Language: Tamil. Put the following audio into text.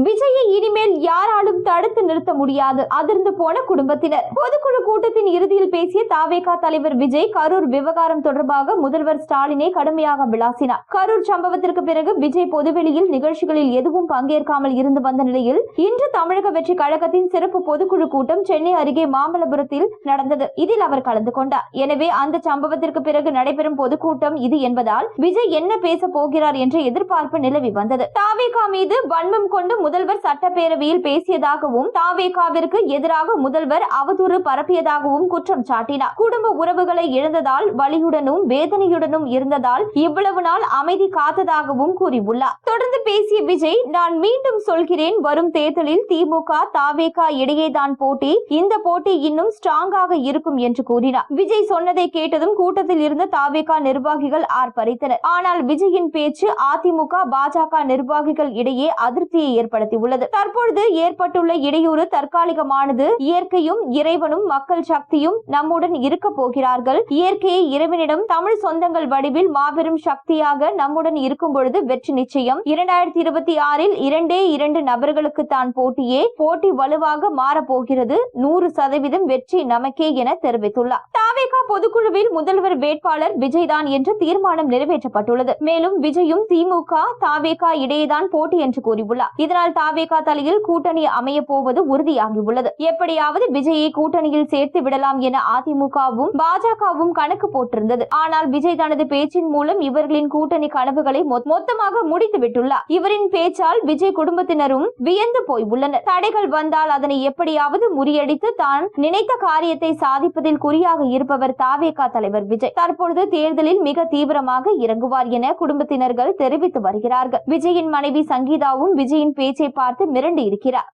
விஜயை இனிமேல் யாராலும் தடுத்து நிறுத்த முடியாது, அதிர்ந்து போன குடும்பத்தினர். பொதுக்குழு கூட்டத்தின் இறுதியில் பேசிய தாவேகா தலைவர் விஜய் கரூர் விவகாரம் தொடர்பாக முதல்வர் ஸ்டாலினை கடுமையாக விளாசினார். கரூர் சம்பவத்திற்கு பிறகு விஜய் பொதுவெளியில் நிகழ்ச்சிகளில் எதுவும் பங்கேற்காமல் இருந்து வந்த நிலையில் இன்று தமிழக வெற்றி கழகத்தின் சிறப்பு பொதுக்குழு கூட்டம் சென்னை அருகே மாமல்லபுரத்தில் நடந்தது. இதில் அவர் கலந்து கொண்டார். எனவே அந்த சம்பவத்திற்கு பிறகு நடைபெறும் பொதுக்கூட்டம் இது என்பதால் விஜய் என்ன பேச போகிறார் என்ற எதிர்பார்ப்பு நிலவி வந்தது. தாவேகா மீது வன்மம் கொண்டு முதல்வர் சட்டப்பேரவையில் பேசியதாகவும் தாவேகாவிற்கு எதிராக முதல்வர் அவதூறு பரப்பியதாகவும் குற்றம் சாட்டினார். குடும்ப உறவுகளை இழந்ததால் வலியுடனும் வேதனையுடனும் இருந்ததால் இவ்வளவு நாள் அமைதி காத்ததாகவும் கூறியுள்ளார். தொடர்ந்து பேசிய விஜய், நான் மீண்டும் சொல்கிறேன், வரும் தேர்தலில் திமுக தாவேகா இடையேதான் போட்டி. இந்த போட்டி இன்னும் ஸ்ட்ராங்காக இருக்கும் என்று கூறினார். விஜய் சொன்னதை கேட்டதும் கூட்டத்தில் இருந்த தாவேகா நிர்வாகிகள் ஆர்ப்பரித்தனர். ஆனால் விஜயின் பேச்சு அதிமுக பாஜக நிர்வாகிகள் இடையே அதிருப்தியை ஏற்படுத்தியுள்ளது. தற்பொழுது ஏற்பட்டுள்ள இடையூறு தற்காலிகமானது. இயற்கையும் இறைவனும் மக்கள் சக்தியும் நம்முடன் இருக்க போகிறார்கள். இயற்கையை இறைவனிடம் தமிழ் சொந்தங்கள் வடிவில் மாபெரும் சக்தியாக நம்முடன் இருக்கும் பொழுது வெற்றி நிச்சயம். 2026 இரண்டே 2 நபர்களுக்கு தான் போட்டியே. போட்டி வலுவாக மாறப்போகிறது. 100% வெற்றி நமக்கே என தெரிவித்துள்ளார். தாவேகா பொதுக்குழுவில் முதல்வர் வேட்பாளர் விஜய் தான் என்று தீர்மானம் நிறைவேற்றப்பட்டுள்ளது. மேலும் விஜயும் திமுக தாவேகா இடையேதான் போட்டி என்று கூறியுள்ளார். இதனால் தாவேகா தலையில் கூட்டணி அமைய போவது உறுதியாகியுள்ளது. எப்படியாவது விஜயை கூட்டணியில் சேர்த்து விடலாம் என அதிமுகவும் பாஜகவும் கணக்கு போட்டிருந்தது. ஆனால் விஜய் தனது பேச்சின் மூலம் இவர்களின் கூட்டணி கனவுகளை மொத்தமாக முடித்து விட்டுள்ளார். இவரின் பேச்சால் விஜய் குடும்பத்தினரும் வியந்து போய் உள்ளனர். தடைகள் வந்தால் அதனை எப்படியாவது முறியடித்து தான் நினைத்த காரியத்தை சாதிப்பதில் குறியாக இருப்பவர் தாவேகா தலைவர் விஜய். தற்பொழுது தேர்தலில் மிக தீவிரமாக இறங்குவார் என குடும்பத்தினர்கள் தெரிவித்து வருகிறார்கள். விஜயின் மனைவி சங்கீதாவும் விஜயின் பேச்சை பார்த்து மிரண்டு இருக்கிறார்.